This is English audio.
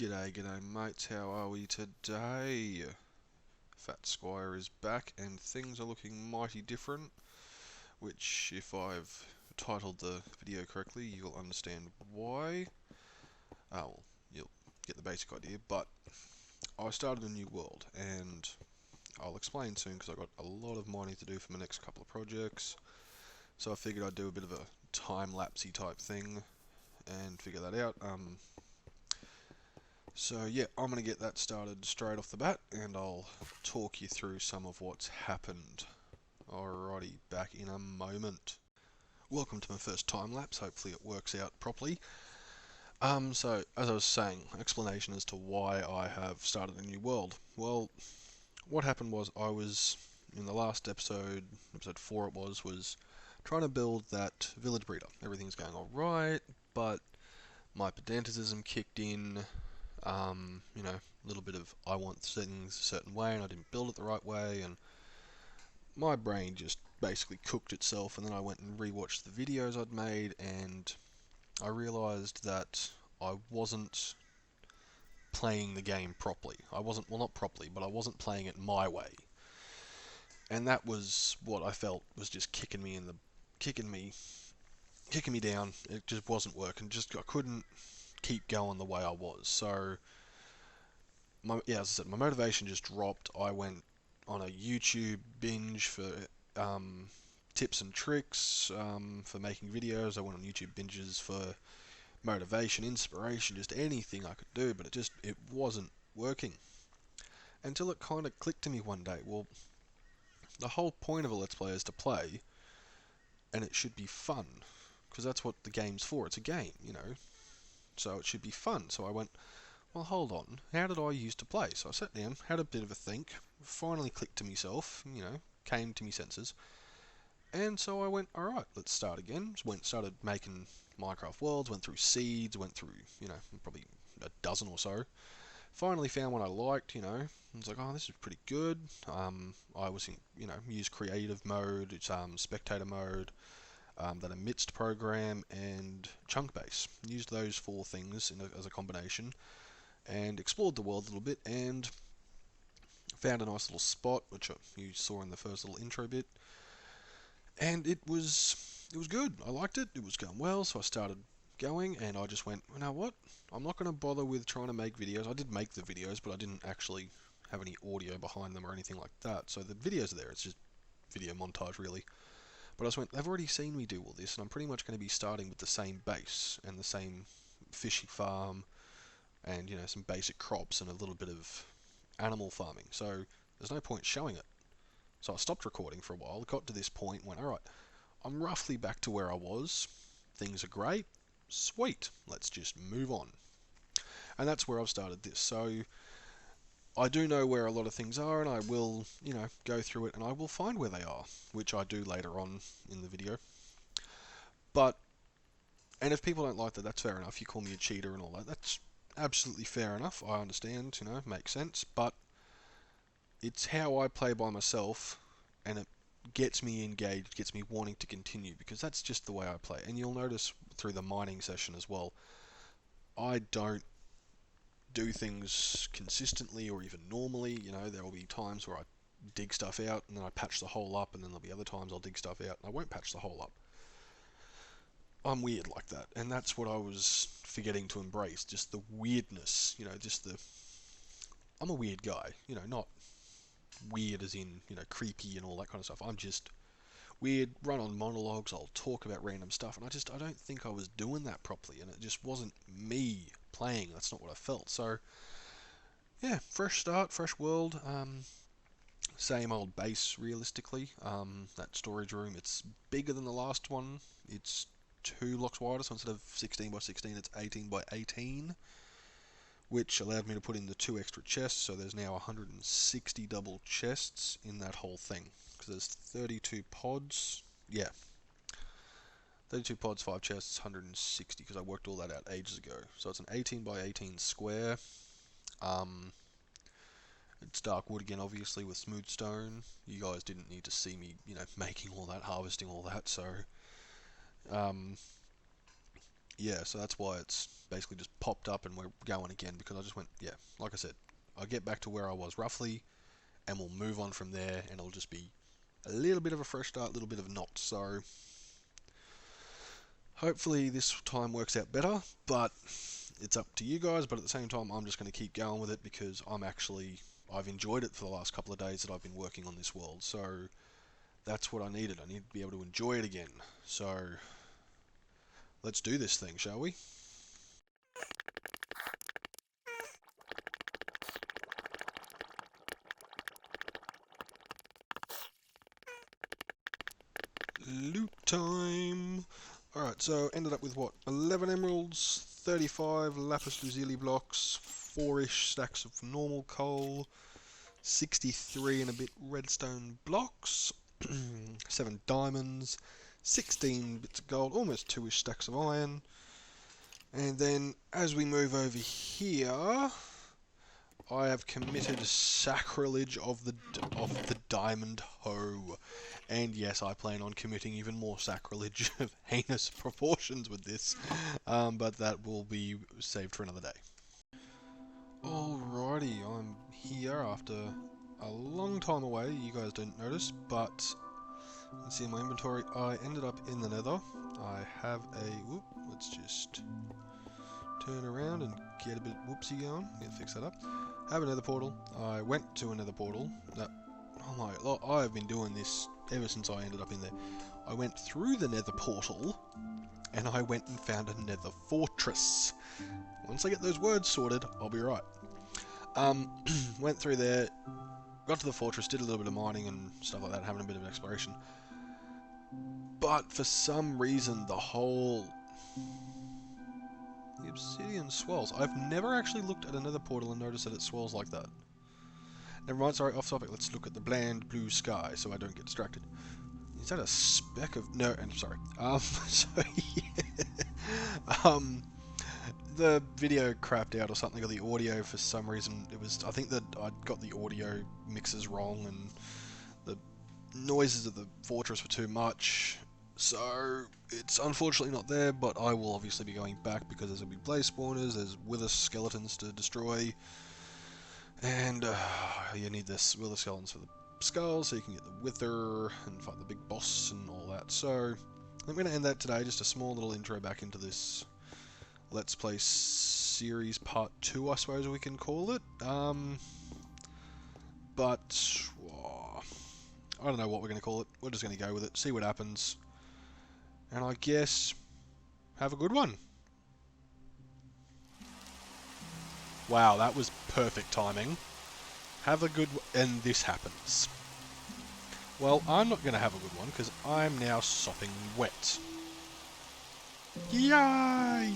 G'day mates, how are we today? TheFatSquire is back and things are looking mighty different, which if I've titled the video correctly you'll understand why. Well, you'll get the basic idea, but I started a new world and I'll explain soon because I've got a lot of mining to do for my next couple of projects, so I figured I'd do a bit of a time-lapsey type thing and figure that out. So yeah, I'm going to get that started straight off the bat and I'll talk you through some of what's happened. Alrighty, back in a moment. Welcome to my first time lapse, hopefully it works out properly. So as I was saying, explanation as to why I have started a new world. Well, what happened was I was, in the last episode 4 it was trying to build that village breeder. Everything's going alright, but my pedanticism kicked in. A little bit of I want things a certain way and I didn't build it the right way, and my brain just basically cooked itself, and then I went and rewatched the videos I'd made and I realised that I wasn't playing the game properly. Well, not properly, but I wasn't playing it my way. And that was what I felt was just kicking me down. It just wasn't working. I couldn't keep going the way I was. So as I said, my motivation just dropped. I went on a YouTube binge for tips and tricks for making videos. I went on YouTube binges for motivation, inspiration, just anything I could do, but it wasn't working. Until it kind of clicked to me one day, well, the whole point of a Let's Play is to play, and it should be fun, because that's what the game's for. It's a game, so it should be fun. So I went, well, hold on, how did I used to play? So I sat down, had a bit of a think, finally clicked to myself, came to me senses, and so I went, alright, let's start again. Started making Minecraft worlds, went through seeds, went through, probably a dozen or so. Finally found one I liked, I was like, oh, this is pretty good. I was in, use creative mode, it's spectator mode, that amidst program, and chunk base. Used those 4 things as a combination, and explored the world a little bit, and found a nice little spot, which you saw in the first little intro bit, and it was good. I liked it. It was going well, so I started going, and I just went, you know what? I'm not going to bother with trying to make videos. I did make the videos, but I didn't actually have any audio behind them or anything like that. So the videos are there. It's just video montage, really. But I just went, they've already seen me do all this, and I'm pretty much going to be starting with the same base and the same fishy farm and, some basic crops and a little bit of animal farming. So there's no point showing it. So I stopped recording for a while, got to this point, went, alright, I'm roughly back to where I was. Things are great. Sweet. Let's just move on. And that's where I've started this. So I do know where a lot of things are, and I will, go through it and I will find where they are, which I do later on in the video. And if people don't like that, that's fair enough. You call me a cheater and all that. That's absolutely fair enough. I understand, makes sense. But it's how I play by myself, and it gets me engaged, gets me wanting to continue, because that's just the way I play. And you'll notice through the mining session as well, I don't do things consistently or even normally. There will be times where I dig stuff out and then I patch the hole up, and then there'll be other times I'll dig stuff out and I won't patch the hole up. I'm weird like that, and that's what I was forgetting to embrace, just the weirdness, I'm a weird guy, not weird as in, creepy and all that kind of stuff. I'm just weird, run on monologues, I'll talk about random stuff, and I don't think I was doing that properly, and it just wasn't me playing. That's not what I felt. So yeah, fresh start, fresh world, same old base realistically. That storage room, it's bigger than the last one. It's 2 blocks wider, so instead of 16 by 16 it's 18 by 18, which allowed me to put in the 2 extra chests, so there's now 160 double chests in that whole thing, because there's 32 pods, 32 pods, 5 chests, 160, because I worked all that out ages ago. So it's an 18 by 18 square. It's dark wood again, obviously, with smooth stone. You guys didn't need to see me, making all that, harvesting all that, so yeah, so that's why it's basically just popped up and we're going again, because I just went, yeah, like I said, I'll get back to where I was roughly, and we'll move on from there, and it'll just be a little bit of a fresh start, a little bit of not. So hopefully this time works out better, but it's up to you guys. But at the same time, I'm just going to keep going with it because I've enjoyed it for the last couple of days that I've been working on this world. So that's what I needed. I need to be able to enjoy it again. So let's do this thing, shall we? Loot time! Alright, so ended up with what? 11 emeralds, 35 lapis lazuli blocks, 4-ish stacks of normal coal, 63 and a bit redstone blocks, 7 diamonds, 16 bits of gold, almost 2-ish stacks of iron. And then as we move over here, I have committed sacrilege of the diamond hoe. And yes, I plan on committing even more sacrilege of heinous proportions with this, but that will be saved for another day. Alrighty, I'm here after a long time away. You guys didn't notice, but you can see in my inventory, I ended up in the nether. I have let's just turn around and get a bit whoopsie going. Yeah, fix that up. Have a nether portal. I went to a nether portal. I've been doing this ever since I ended up in there. I went through the nether portal, and I went and found a nether fortress. Once I get those words sorted, I'll be right. Went through there, got to the fortress, did a little bit of mining and stuff like that, having a bit of exploration. But for some reason, the obsidian swells. I've never actually looked at another portal and noticed that it swells like that. Never mind, sorry, off topic. Let's look at the bland blue sky so I don't get distracted. Is that a speck of... No, I'm sorry. So, yeah. The video crapped out or something, or the audio for some reason. I think that I'd got the audio mixes wrong and the noises of the fortress were too much. So, it's unfortunately not there, but I will obviously be going back because there's going to be blaze spawners, there's wither skeletons to destroy, and you need this wither skeletons for the skulls so you can get the wither and fight the big boss and all that. So, I'm going to end that today, just a small little intro back into this Let's Play series part 2, I suppose we can call it. But I don't know what we're going to call it. We're just going to go with it, see what happens. And I guess, have a good one. Wow, that was perfect timing. Have a good and this happens. Well, I'm not going to have a good one because I'm now sopping wet. Yay!